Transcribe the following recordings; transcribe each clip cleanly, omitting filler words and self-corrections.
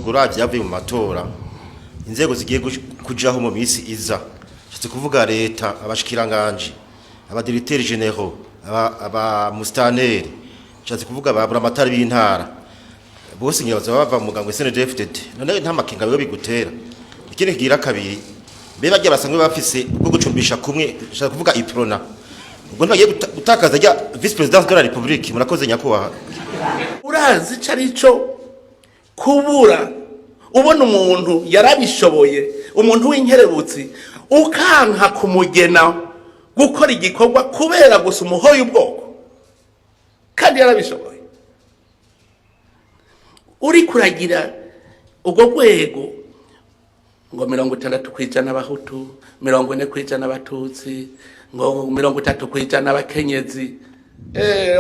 w'igihugu uravyavuye mu matora inzego zigiye kujaho mu misi iza cyatse kuvuga leta abashikiranganje abadirecteurs généraux aba mustaneri cyatse kuvuga babura amatari b'intara bose nyabaza bava mu muganga SNDFDD none nta makinga biyo bigutera ikindi kigira kabiri beba rya basanzwe bafise bwo gucumbisha kumwe cyatse kuvuga iprona ubwo ntagiye gutakaza rya vice president de la republique murakoze nyakubaha urazi carico kubura ubona umuntu yarabishoboye umuntu w'inkerebutsi ukanka kumugena gukora igikorwa kubera gusa umuhoye ubwoko kandi yarabishoboye uri kuragira ubwo rwego ngo 60% abahutu 40% abatutsi ngo 30% abakenyezi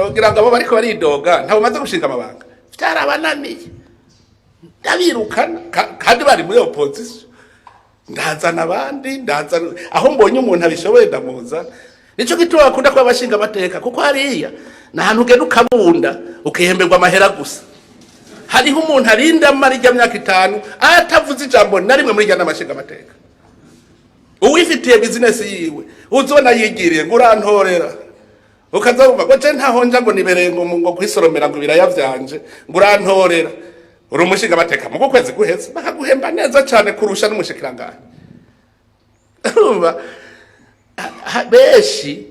ogira ngo abo bariko baridoga ntabo maze gushinga amabanga vyarabananiye ndabirukana kandi bari muri opposition ndazana abandi ndazana aho mbonye umuntu abishoboye ndamuza nico gituma bakunda kwa bashinga amateka kuko hariya na hantu ugenda ukabunda ukihemberwa amahera gusa hariho umuntu arinda amarija myaka 5 atavuze ijambo na rimwe muri jana amashinga amateka uwifitiye business yiwe uzona yigiriye ngurantorera ukazavuga ngo je ntaho nja ngo niberengo ngo kwisoromera ngo biraya vyanje ngurantorera uri umushinga amateka mu kwezi guheze bakaguhemba neza cyane kurusha n'umushikiranganje urumva beshi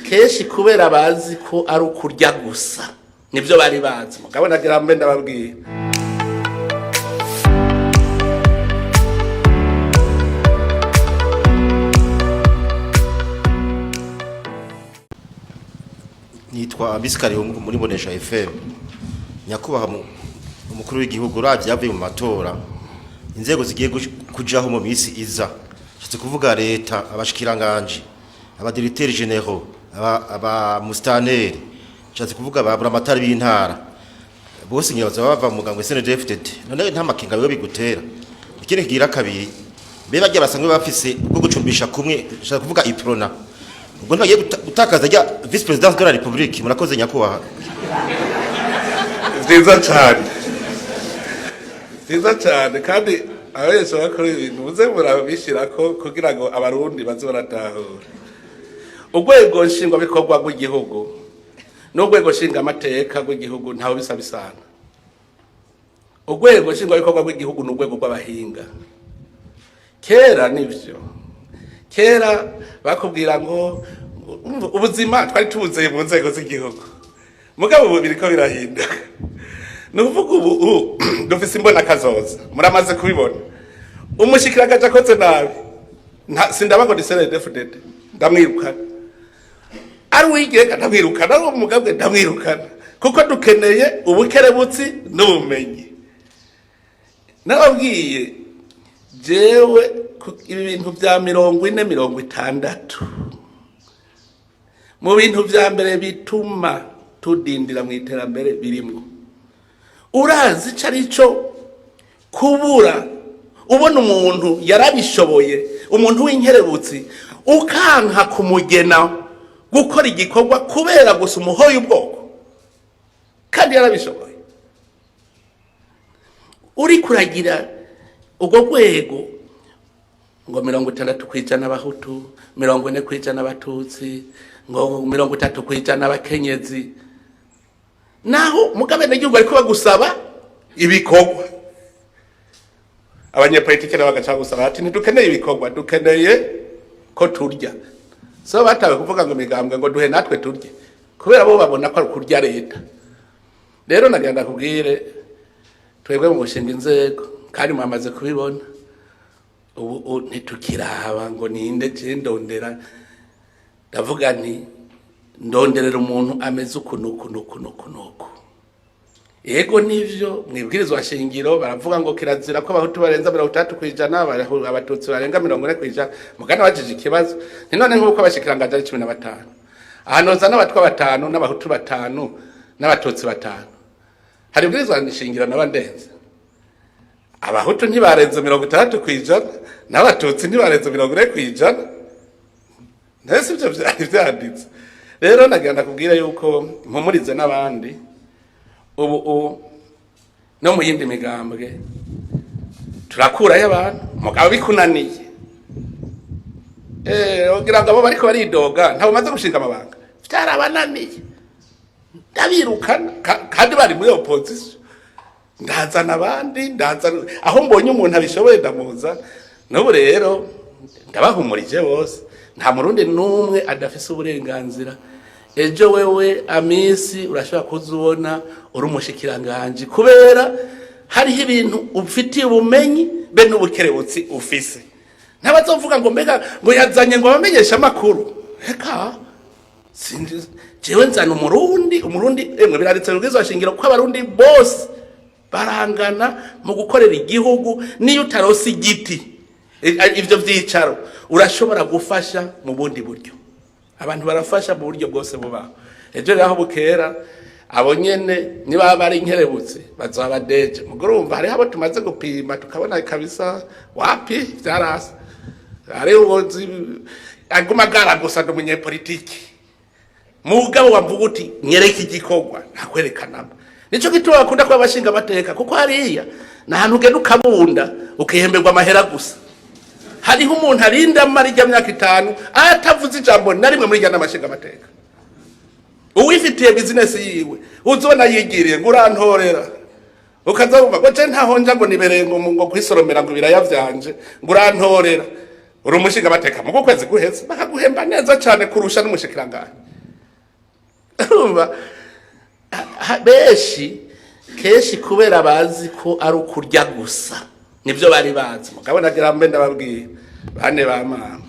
keshi kubera bazi ko ari ukurya gusa nivyo bari bazi mugabona gira mbe ndababwiye nitwa Abiskari muri Bonesha FM nyakubaha umukuru w'igihugu uravyavuye mu matora inzego zigiye kujaho mu misi iza cyatse kuvuga leta abashikiranganje abadirecteurs généraux aba mustaneri cyatse kuvuga babura amatari b'intara bose nyabaza bava mu muganga SNDFDD none nta makinga biyo bigutera ikindi kigira kabiri beba rya basanzwe bafise bwo gucumbisha kumwe cyatse kuvuga iprona ubwo ntagiye gutakaza rya vice president de la republique murakoze nyakubaha Ziza cyane kandi abese bakora ibintu muze murabishirako kugira ngo abarundi baze baratahura urwego nshingwa bikorwa rw'igihugu n'urwego nshinga amateka rw'igihugu ntaho bisa bisana urwego nshingwa bikorwa rw'igihugu n'urwego rw'abahinga kera nivyo kera bakubwira ngo ubuzima twari tubuzeye mu nzego z'igihugu mugabo ubu biriko birahinduka nuvuga ubu dufise imbona kazoza muramaze kubibona umushikiranganje akoze nabi sindabago SNDFDD ndamwirukana ari wigega ndamwirukana ari umugabwe ndamwirukana kuko dukeneye ubukerebutsi n'ubumenyi nababwiye jewe ibintu bya 40-60 mu bintu vya mbere bituma tudindira mu iterambere birimwo urazi carico kubura ubona umuntu yarabishoboye umuntu w'inkerebutsi ukanka kumugena gukora igikorwa kubera gusa umuhoye ubwoko kandi yarabishoboye uri kuragira ubwo rwego ngo 60% abahutu 40% abatutsi ngo 30% abakenyezi naho mugabe n'igihugu ariko bagusaba ibikorwa abanyepolitike n'abagaca gusaba ati ntidukeneye ibikorwa dukeneye ko turya so batawe kuvuga ngo imigambwe ngo duhe natwe turye kubera bo babona ko ari kurya leta rero nagenda kubwire twebwe mu gushinga inzego kandi mwamaze kubibona ubu ntitukiraba ngo ninde ndondera ndavuga nti ndonderera umuntu ameze ukunuku yego nivyo mwibwirizwa shingiro baravuga ngo kirazira ko abahutu barenza 30% abatutsi barenga 40% mugana wajije ikibazo none nk'uko abashikiranganje ari 15 ahanoza n'abatwa 5 n'abahutu 5 n'abatutsi 5 hari bwirizwa shingiro nabandenze abahutu ntibarenze 60% n'abatutsi ntibarenze 40% nese ibyo byanditse rero nagenda kubwira yuko mpumurize n'abandi ubu no mu yindi migambwe turakurayo abantu mugabo bikunaniye ugira ngo abo bariko baridoga ntabo maze gushinga amabanga vyarabananiye ndabirukana kandi bari muri opposition ndazana abandi aho mbonye umuntu abishoboye ndamuza n'ubu rero ndabahumurije bose nta murundi n'umwe adafise uburenganzira ejo wewe Amisi urashobora kuzubona uri umushikiranganje kubera hariho ibintu ufitiye ubumenyi be n'ubukerebutsi ufise ntabazovuga ngo mbega ngo yazanye ngo abamenyesha amakuru reka jewe nzana umurundi emwe biraritse rugizwe shingiro ko abarundi bose barangana mu gukorera igihugu niyo utarose igiti ivyo vyicaro urashobora gufasha mu bundi buryo abantu barafasha mu buryo bwose bubaho ejo rero bukera abo nyene niba bari inkerebutse bazaba deje mugurumva hari abo tumaze gupima tukabona kabisa wapi vyarasa ari ubuzi aguma garagusa n'umunyepolitiki mugabo wamvuga uti nyereka igikorwa ntakwerekana nico gituma bakunda kwa bashinga amateka kuko hariya nahantu ugenda ukabunda ukihemberwa amahera gusa hariho umuntu arinda amarija myaka 5 atavuze ijambo na rimwe muri jana amashinga amateka uwifitiye business yiwe uzona yigiriye ngurantorera ukazabumva ko je ntahonja ngo nibereye ngo kwisoromera ngo biraya vyanje ngurantorera uri umushinga amateka mu kwezi guheze bakaguhemba neza cyane kurusha n'umushikiranganje beshi keshi kubera bazi ko ari ukurya gusa nibyo bari bazi mugabo nagira mbe ndababwiye bane ba mama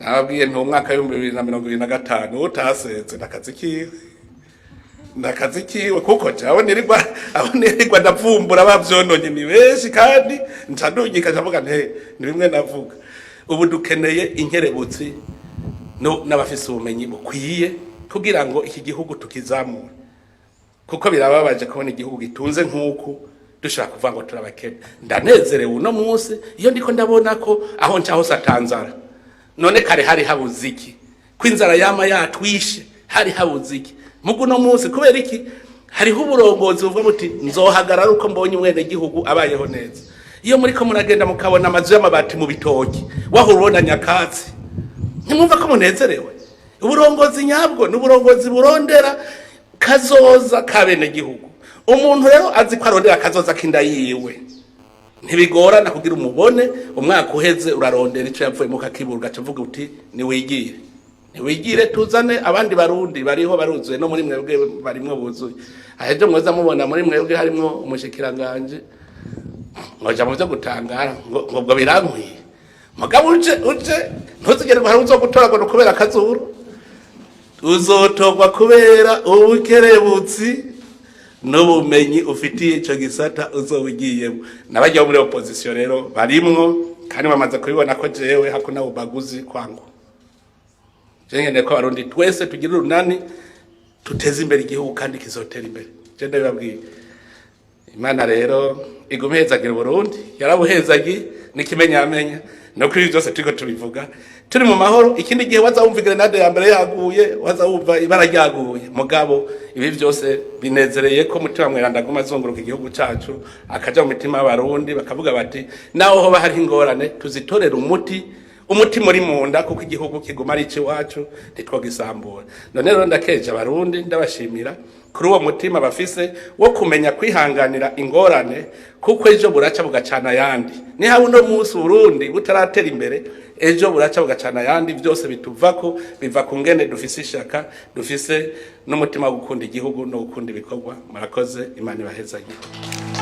nababwiye nto mwaka wa 2025 utaseze ndakazi kiwe kuko jawe nirirwa ndavumbura bavyononye ni beshi kandi ncandugika ndavuga nte ni bimwe navuga ubu dukeneye inkerebutsi n'abafise ubumenyi bukwiye kugira ngo iki gihugu tukizamure kuko birababaje kubona igihugu gitunze nk'uku dushaka kuvuga ngo turabakene ndanezerewe uno munsi iyo ndiko ndabona ko aho ncaho satanzara none kare hari habuze iki kwinzara yama yatwishe hari habuze iki mugu no munsi kubera iki hariho uburongozi buvuga muti nzohagarara uko mbonye umwene gihugu abayeho neza iyo muri ko muragenda mukabona amazu y'amabati mu bitoki wahurubona nyakatsi ntimwumva ko munezerewe uburongozi nyabwo n'uburongozi burondera kazoza kabene gihugu umuntu rero azi ko arondera kazoza kinda yiwe ntibigorana kugira umubone umwaka uheze urarondera ico yapfuye mu kakiburga cyavuga uti niwigire tuzane abandi barundi bariho baruzuye no muri mwebwe barimwe buzuye aheje mwoza mubona muri mwebwe harimo umushikiranganje ngoja mu byo gutangara ngo birankwiye mugabo uje ntuzigere ngo haruzo gutora ngo kubera kazuru uzotogwa kubera ubukerebutsi n'ubumenyi ufitiye ico gisata uzobugiyemo nabajya muri opposition rero barimwo kandi bamaze kubibona ko jewe hakuna ubaguzi kwangu jengene ko abarundi twese tugira urunani tuteze imbere igihugu kandi kizotera imbere je ndababwiye Imana rero igumezagira Burundi yarabuhezagi nikimenyamenya no kuri byose turiko tubivuga turi mu mahoro ikindi gihe wazawumva grenade ya mbere yaguye wazawumva ibara ryaguye mugabo ibi byose binezereye ko mutima mweranda guma zunguruka igihugu cacu akaja mu mitima y'abarundi bakavuga bati naho hoba hari ingorane tuzitorera umuti muri munda kuko igihugu kiguma ari ci wacu ntitwogisambura none rero ndakeje abarundi ndabashimira kuri uwo mutima bafise wo kumenya kwihanganira ingorane kuko ejo buraca bugacana yandi ni hawo no munsi Burundi butaratera imbere ejo buraca bugacana yandi byose bituvako biva ku ngene dufise ishaka dufise n'umutima wo gukunda igihugu no gukunda ibikorwa murakoze Imana ibaheza igihugu